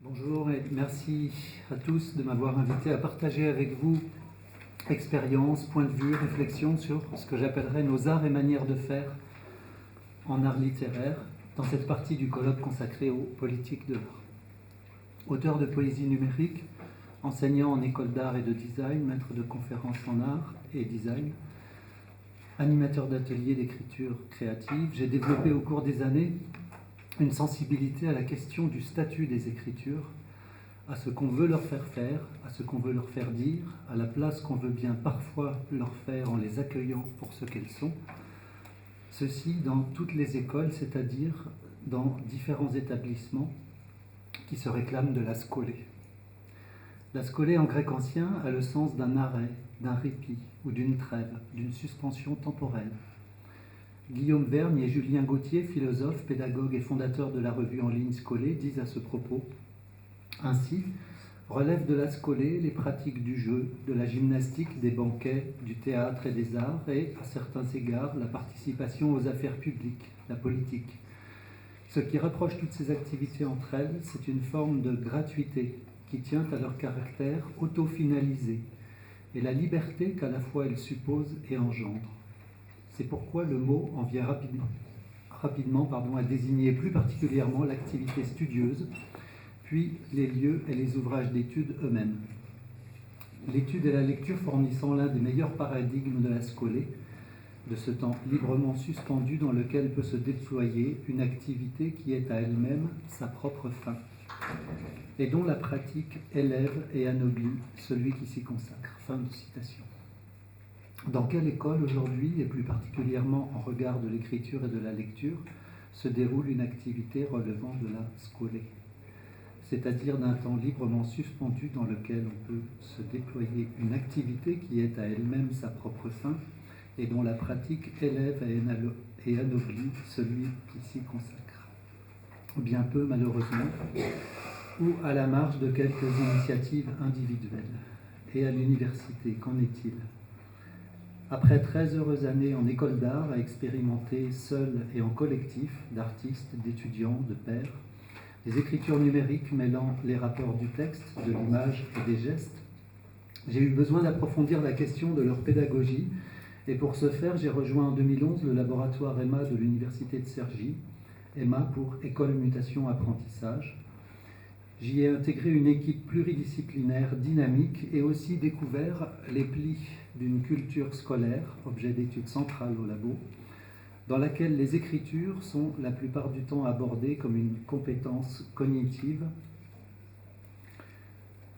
Bonjour et merci à tous de m'avoir invité à partager avec vous expériences, points de vue, réflexions sur ce que j'appellerais nos arts et manières de faire en art littéraire dans cette partie du colloque consacrée aux politiques de l'art. Auteur de poésie numérique, enseignant en école d'art et de design, maître de conférences en art et design, animateur d'ateliers d'écriture créative, j'ai développé au cours des années une sensibilité à la question du statut des écritures, à ce qu'on veut leur faire, à ce qu'on veut leur faire dire, à la place qu'on veut bien parfois leur faire en les accueillant pour ce qu'elles sont. Ceci dans toutes les écoles, c'est-à-dire dans différents établissements qui se réclament de la scolée. La scolée en grec ancien a le sens d'un arrêt, d'un répit ou d'une trêve, d'une suspension temporelle. Guillaume Vergne et Julien Gauthier, philosophes, pédagogues et fondateurs de la revue en ligne Scolée, disent à ce propos: ainsi, relèvent de la scolée les pratiques du jeu, de la gymnastique, des banquets, du théâtre et des arts, et, à certains égards, la participation aux affaires publiques, la politique. Ce qui rapproche toutes ces activités entre elles, c'est une forme de gratuité qui tient à leur caractère auto-finalisé et la liberté qu'à la fois elles supposent et engendrent. C'est pourquoi le mot en vient rapidement à désigner plus particulièrement l'activité studieuse, puis les lieux et les ouvrages d'études eux-mêmes. L'étude et la lecture fournissant l'un des meilleurs paradigmes de la scolée, de ce temps librement suspendu dans lequel peut se déployer une activité qui est à elle-même sa propre fin, et dont la pratique élève et anoblit celui qui s'y consacre. Fin de citation. Dans quelle école aujourd'hui, et plus particulièrement en regard de l'écriture et de la lecture, se déroule une activité relevant de la scolée, c'est-à-dire d'un temps librement suspendu dans lequel on peut se déployer une activité qui est à elle-même sa propre fin et dont la pratique élève et anoblit celui qui s'y consacre? Bien peu, malheureusement, ou à la marge de quelques initiatives individuelles. Et à l'université, qu'en est-il? Après 13 heureuses années en école d'art à expérimenter seul et en collectif d'artistes, d'étudiants, de pairs, des écritures numériques mêlant les rapports du texte, de l'image et des gestes, j'ai eu besoin d'approfondir la question de leur pédagogie et pour ce faire, j'ai rejoint en 2011 le laboratoire EMA de l'université de Cergy, EMA pour École Mutation Apprentissage. J'y ai intégré une équipe pluridisciplinaire dynamique et aussi découvert les plis d'une culture scolaire, objet d'étude central au labo, dans laquelle les écritures sont la plupart du temps abordées comme une compétence cognitive,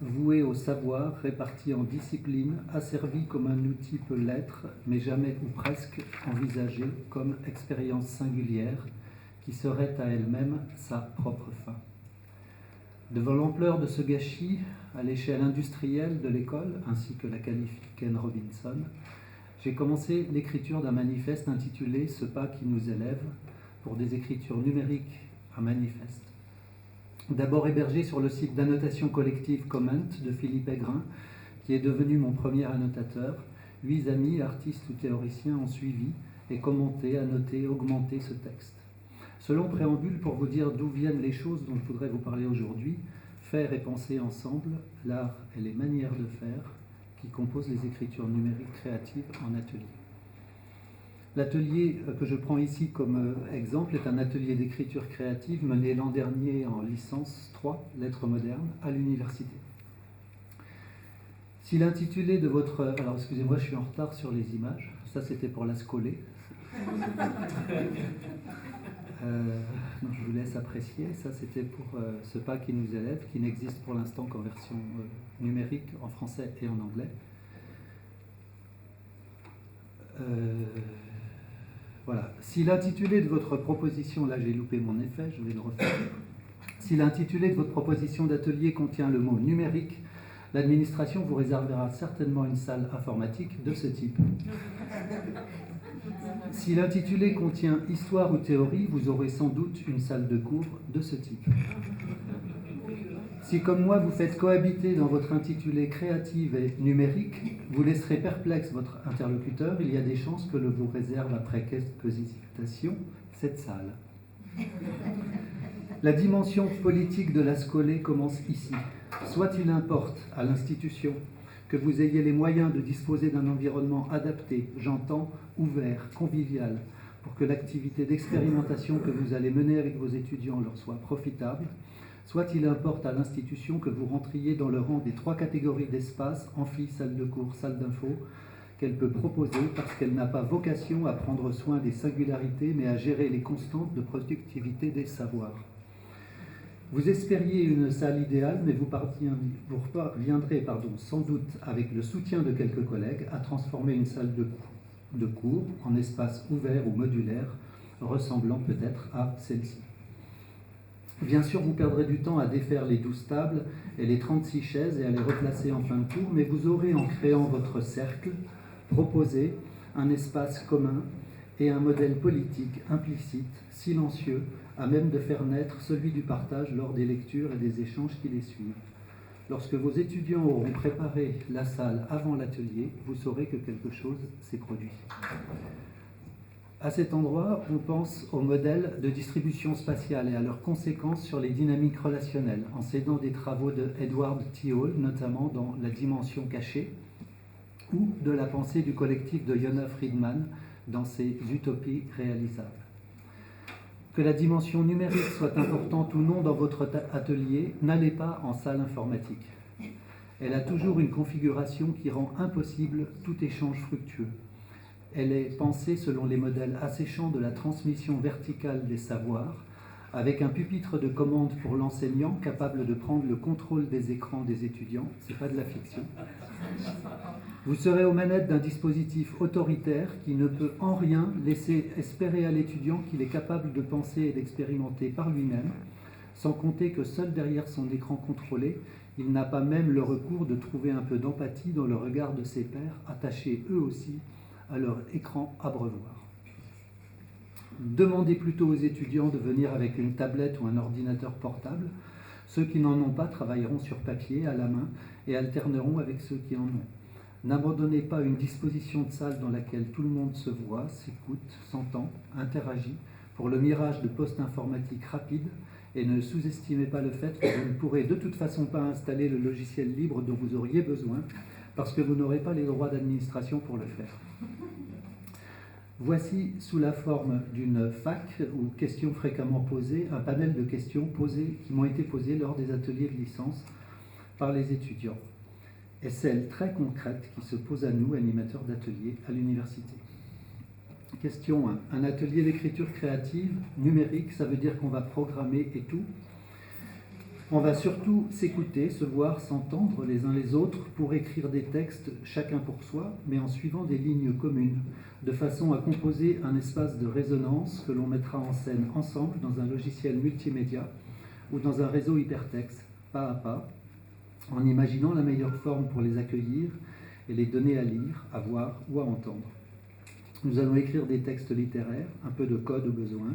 vouée au savoir, répartie en disciplines, asservie comme un outil peut l'être, mais jamais ou presque envisagée comme expérience singulière qui serait à elle-même sa propre fin. Devant l'ampleur de ce gâchis, à l'échelle industrielle de l'école, ainsi que la qualifie Ken Robinson, j'ai commencé l'écriture d'un manifeste intitulé « Ce pas qui nous élève » pour des écritures numériques à manifeste. D'abord hébergé sur le site d'annotation collective Comment de Philippe Aigrin, qui est devenu mon premier annotateur, 8 amis, artistes ou théoriciens ont suivi et commenté, annoté, augmenté ce texte. Ce long préambule pour vous dire d'où viennent les choses dont je voudrais vous parler aujourd'hui, faire et penser ensemble l'art et les manières de faire qui composent les écritures numériques créatives en atelier. L'atelier que je prends ici comme exemple est un atelier d'écriture créative mené l'an dernier en licence 3, lettres modernes, à l'université. Si l'intitulé de votre... Alors excusez-moi, je suis en retard sur les images, ça c'était pour la scolée. Je vous laisse apprécier. Ça, c'était pour ce pas qui nous élève, qui n'existe pour l'instant qu'en version numérique, en français et en anglais. Voilà. Si l'intitulé de votre proposition, là j'ai loupé mon effet, je vais le refaire. Si l'intitulé de votre proposition d'atelier contient le mot numérique, l'administration vous réservera certainement une salle informatique de ce type. Si l'intitulé contient histoire ou théorie, vous aurez sans doute une salle de cours de ce type. Si, comme moi, vous faites cohabiter dans votre intitulé créative et numérique, vous laisserez perplexe votre interlocuteur, il y a des chances que le vous réserve, après quelques hésitations, cette salle. La dimension politique de la scolée commence ici. Soit il importe à l'institution que vous ayez les moyens de disposer d'un environnement adapté, j'entends, ouvert, convivial, pour que l'activité d'expérimentation que vous allez mener avec vos étudiants leur soit profitable, soit il importe à l'institution que vous rentriez dans le rang des 3 catégories d'espaces, amphi, salle de cours, salle d'info, qu'elle peut proposer parce qu'elle n'a pas vocation à prendre soin des singularités, mais à gérer les constantes de productivité des savoirs. Vous espériez une salle idéale, mais vous parviendrez sans doute, avec le soutien de quelques collègues, à transformer une salle de cours en espace ouvert ou modulaire, ressemblant peut-être à celle-ci. Bien sûr, vous perdrez du temps à défaire les 12 tables et les 36 chaises et à les replacer en fin de cours, mais vous aurez, en créant votre cercle, proposé un espace commun et un modèle politique implicite, silencieux, à même de faire naître celui du partage lors des lectures et des échanges qui les suivent. Lorsque vos étudiants auront préparé la salle avant l'atelier, vous saurez que quelque chose s'est produit. À cet endroit, on pense aux modèles de distribution spatiale et à leurs conséquences sur les dynamiques relationnelles, en s'aidant des travaux de Edward T. Hall, notamment dans La dimension cachée, ou de la pensée du collectif de Yona Friedman dans ses utopies réalisables. Que la dimension numérique soit importante ou non dans votre atelier, n'allez pas en salle informatique. Elle a toujours une configuration qui rend impossible tout échange fructueux. Elle est pensée selon les modèles asséchants de la transmission verticale des savoirs, avec un pupitre de commande pour l'enseignant capable de prendre le contrôle des écrans des étudiants. C'est pas de la fiction. Vous serez aux manettes d'un dispositif autoritaire qui ne peut en rien laisser espérer à l'étudiant qu'il est capable de penser et d'expérimenter par lui-même, sans compter que seul derrière son écran contrôlé, il n'a pas même le recours de trouver un peu d'empathie dans le regard de ses pairs, attachés eux aussi à leur écran abreuvoir. Demandez plutôt aux étudiants de venir avec une tablette ou un ordinateur portable. Ceux qui n'en ont pas travailleront sur papier, à la main, et alterneront avec ceux qui en ont. N'abandonnez pas une disposition de salle dans laquelle tout le monde se voit, s'écoute, s'entend, interagit, pour le mirage de postes informatiques rapides, et ne sous-estimez pas le fait que vous ne pourrez de toute façon pas installer le logiciel libre dont vous auriez besoin, parce que vous n'aurez pas les droits d'administration pour le faire. Voici, sous la forme d'une FAQ ou questions fréquemment posées, un panel de questions qui m'ont été posées lors des ateliers de licence par les étudiants, et celles très concrètes qui se posent à nous, animateurs d'ateliers à l'université. Question 1. Un atelier d'écriture créative numérique, ça veut dire qu'on va programmer et tout. On va surtout s'écouter, se voir, s'entendre les uns les autres pour écrire des textes chacun pour soi, mais en suivant des lignes communes, de façon à composer un espace de résonance que l'on mettra en scène ensemble dans un logiciel multimédia ou dans un réseau hypertexte, pas à pas, en imaginant la meilleure forme pour les accueillir et les donner à lire, à voir ou à entendre. Nous allons écrire des textes littéraires, un peu de code au besoin,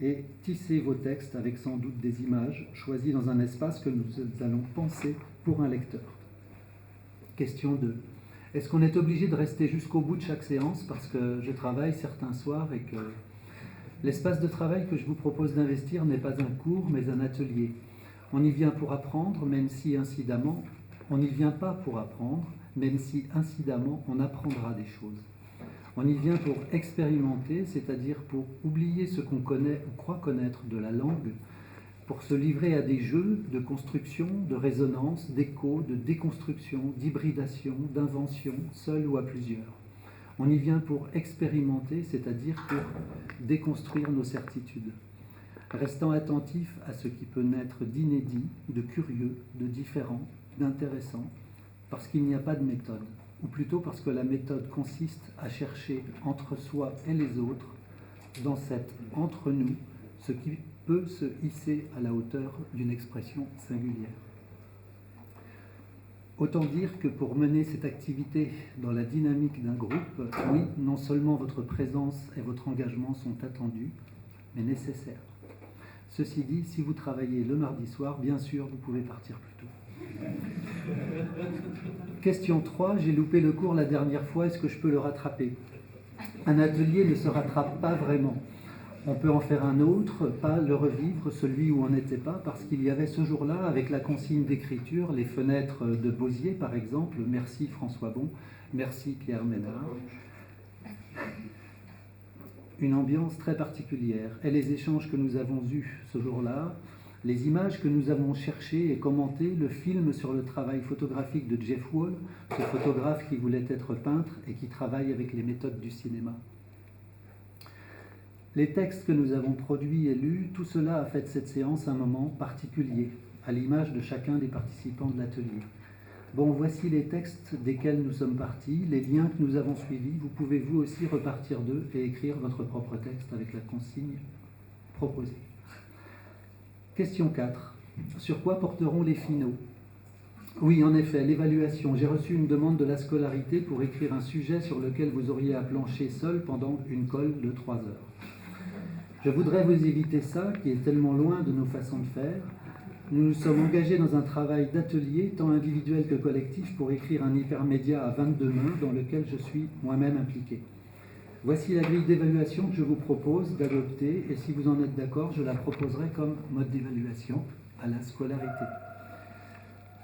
et tisser vos textes avec sans doute des images choisies dans un espace que nous allons penser pour un lecteur. Question 2. Est-ce qu'on est obligé de rester jusqu'au bout de chaque séance parce que je travaille certains soirs et que l'espace de travail que je vous propose d'investir n'est pas un cours mais un atelier. On y vient pour apprendre, même si incidemment, on n'y vient pas pour apprendre, même si incidemment on apprendra des choses. On y vient pour expérimenter, c'est-à-dire pour oublier ce qu'on connaît ou croit connaître de la langue, pour se livrer à des jeux de construction, de résonance, d'écho, de déconstruction, d'hybridation, d'invention, seul ou à plusieurs. On y vient pour expérimenter, c'est-à-dire pour déconstruire nos certitudes, restant attentif à ce qui peut naître d'inédit, de curieux, de différent, d'intéressant, parce qu'il n'y a pas de méthode. Ou plutôt parce que la méthode consiste à chercher entre soi et les autres, dans cet entre-nous, ce qui peut se hisser à la hauteur d'une expression singulière. Autant dire que pour mener cette activité dans la dynamique d'un groupe, oui, non seulement votre présence et votre engagement sont attendus, mais nécessaires. Ceci dit, si vous travaillez le mardi soir, bien sûr, vous pouvez partir plus tôt. Question 3, j'ai loupé le cours la dernière fois, est-ce que je peux le rattraper? Un atelier ne se rattrape pas vraiment. On peut en faire un autre, pas le revivre, celui où on n'était pas, parce qu'il y avait ce jour-là, avec la consigne d'écriture, les fenêtres de Beausier, par exemple, merci François Bon, merci Pierre Ménard, une ambiance très particulière. Et les échanges que nous avons eus ce jour-là, les images que nous avons cherchées et commentées, le film sur le travail photographique de Jeff Wall, ce photographe qui voulait être peintre et qui travaille avec les méthodes du cinéma. Les textes que nous avons produits et lus, tout cela a fait de cette séance un moment particulier, à l'image de chacun des participants de l'atelier. Bon, voici les textes desquels nous sommes partis, les liens que nous avons suivis. Vous pouvez vous aussi repartir d'eux et écrire votre propre texte avec la consigne proposée. Question 4. Sur quoi porteront les finaux? Oui, en effet, l'évaluation. J'ai reçu une demande de la scolarité pour écrire un sujet sur lequel vous auriez à plancher seul pendant une colle de 3 heures. Je voudrais vous éviter ça, qui est tellement loin de nos façons de faire. Nous nous sommes engagés dans un travail d'atelier, tant individuel que collectif, pour écrire un hypermédia à 22 mains dans lequel je suis moi-même impliqué. Voici la grille d'évaluation que je vous propose d'adopter, et si vous en êtes d'accord, je la proposerai comme mode d'évaluation à la scolarité.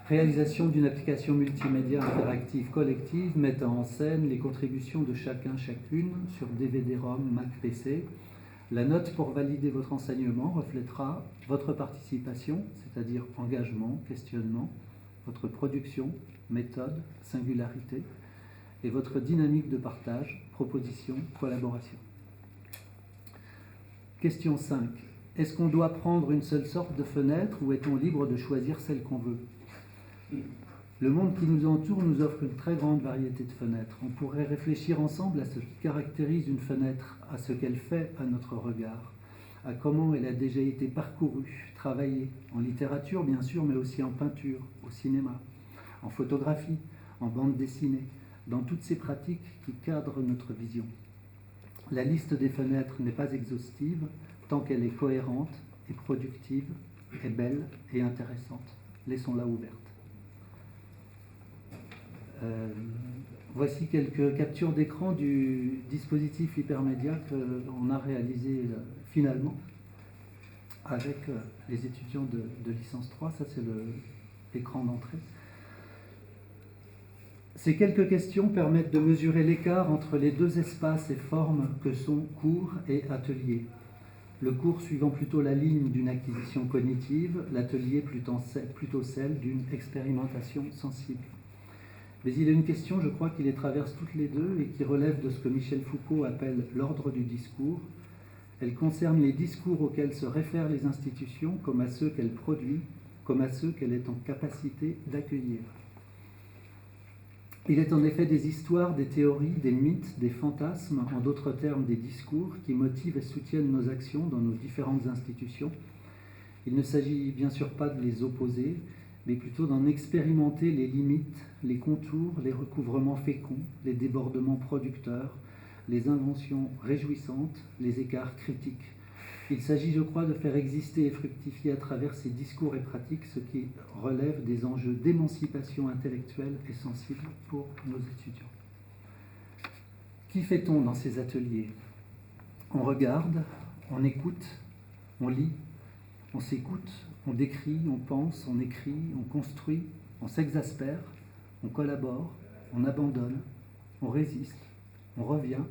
Réalisation d'une application multimédia interactive collective mettant en scène les contributions de chacun, chacune sur DVD-ROM, Mac PC. La note pour valider votre enseignement reflètera votre participation, c'est-à-dire engagement, questionnement, votre production, méthode, singularité, et votre dynamique de partage, proposition, collaboration. Question 5. Est-ce qu'on doit prendre une seule sorte de fenêtre ou est-on libre de choisir celle qu'on veut? Le monde qui nous entoure nous offre une très grande variété de fenêtres. On pourrait réfléchir ensemble à ce qui caractérise une fenêtre, à ce qu'elle fait à notre regard, à comment elle a déjà été parcourue, travaillée, en littérature bien sûr, mais aussi en peinture, au cinéma, en photographie, en bande dessinée, dans toutes ces pratiques qui cadrent notre vision. La liste des fenêtres n'est pas exhaustive, tant qu'elle est cohérente et productive, et belle et intéressante. Laissons-la ouverte. Voici quelques captures d'écran du dispositif hypermédia qu'on a réalisé finalement avec les étudiants de licence 3. Ça, c'est l'écran d'entrée. Ces quelques questions permettent de mesurer l'écart entre les deux espaces et formes que sont cours et atelier. Le cours suivant plutôt la ligne d'une acquisition cognitive, l'atelier plutôt celle d'une expérimentation sensible. Mais il y a une question, je crois, qui les traverse toutes les deux et qui relève de ce que Michel Foucault appelle l'ordre du discours. Elle concerne les discours auxquels se réfèrent les institutions comme à ceux qu'elles produisent, comme à ceux qu'elle est en capacité d'accueillir. Il est en effet des histoires, des théories, des mythes, des fantasmes, en d'autres termes des discours, qui motivent et soutiennent nos actions dans nos différentes institutions. Il ne s'agit bien sûr pas de les opposer, mais plutôt d'en expérimenter les limites, les contours, les recouvrements féconds, les débordements producteurs, les inventions réjouissantes, les écarts critiques. Il s'agit, je crois, de faire exister et fructifier à travers ces discours et pratiques ce qui relève des enjeux d'émancipation intellectuelle et sensible pour nos étudiants. Qu'y fait-on dans ces ateliers? On regarde, on écoute, on lit, on s'écoute, on décrit, on pense, on écrit, on construit, on s'exaspère, on collabore, on abandonne, on résiste, on revient,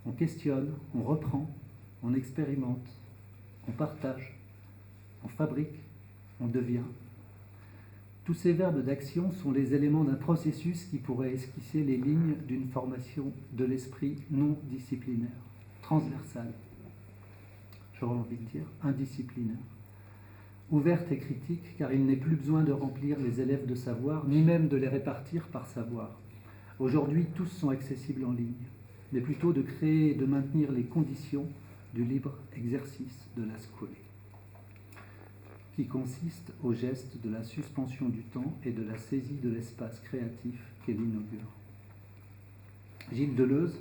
on questionne, on reprend, on expérimente, on partage, on fabrique, on devient. Tous ces verbes d'action sont les éléments d'un processus qui pourrait esquisser les lignes d'une formation de l'esprit non disciplinaire, transversale, j'aurais envie de dire indisciplinaire. Ouverte et critique, car il n'est plus besoin de remplir les élèves de savoir, ni même de les répartir par savoir. Aujourd'hui, tous sont accessibles en ligne, mais plutôt de créer et de maintenir les conditions du libre exercice de la scolée, qui consiste au geste de la suspension du temps et de la saisie de l'espace créatif qu'elle inaugure. Gilles Deleuze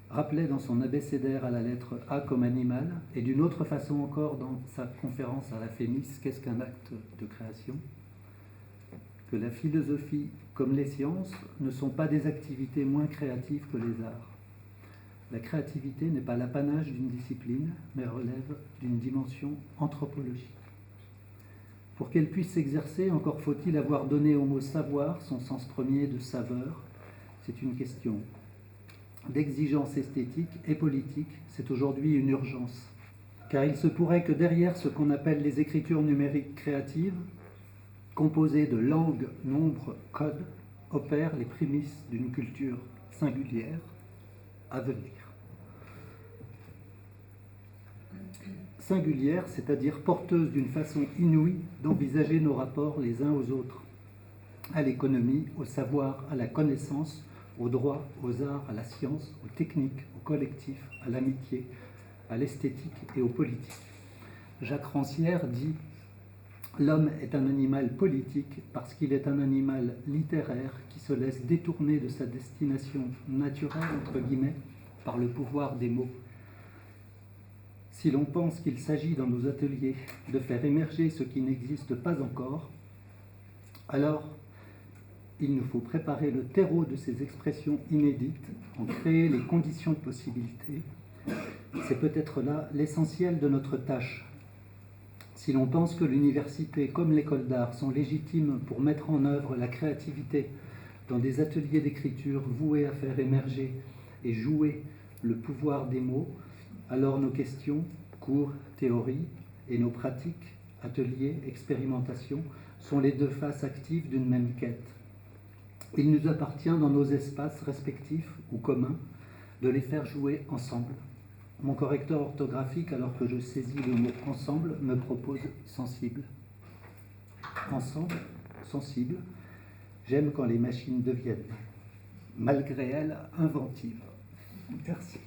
rappelait dans son abécédaire à la lettre A comme animal, et d'une autre façon encore dans sa conférence à la Fémis, qu'est-ce qu'un acte de création? Que la philosophie, comme les sciences, ne sont pas des activités moins créatives que les arts. La créativité n'est pas l'apanage d'une discipline, mais relève d'une dimension anthropologique. Pour qu'elle puisse s'exercer, encore faut-il avoir donné au mot savoir son sens premier de saveur. C'est une question d'exigence esthétique et politique. C'est aujourd'hui une urgence. Car il se pourrait que derrière ce qu'on appelle les écritures numériques créatives, composées de langues, nombres, codes, opèrent les prémices d'une culture singulière à venir. Singulière, c'est-à-dire porteuse d'une façon inouïe d'envisager nos rapports les uns aux autres, à l'économie, au savoir, à la connaissance, au droit, aux arts, à la science, aux techniques, au collectif, à l'amitié, à l'esthétique et aux politiques. Jacques Rancière dit « L'homme est un animal politique parce qu'il est un animal littéraire qui se laisse détourner de sa destination naturelle, entre guillemets, par le pouvoir des mots. Si l'on pense qu'il s'agit dans nos ateliers de faire émerger ce qui n'existe pas encore, alors il nous faut préparer le terreau de ces expressions inédites, en créer les conditions de possibilité. C'est peut-être là l'essentiel de notre tâche. Si l'on pense que l'université comme l'école d'art sont légitimes pour mettre en œuvre la créativité dans des ateliers d'écriture voués à faire émerger et jouer le pouvoir des mots, alors nos questions, cours, théorie, et nos pratiques, ateliers, expérimentations, sont les deux faces actives d'une même quête. Il nous appartient dans nos espaces respectifs ou communs de les faire jouer ensemble. Mon correcteur orthographique, alors que je saisis le mot « ensemble », me propose « sensible ». Ensemble, sensible, j'aime quand les machines deviennent, malgré elles, inventives. Merci.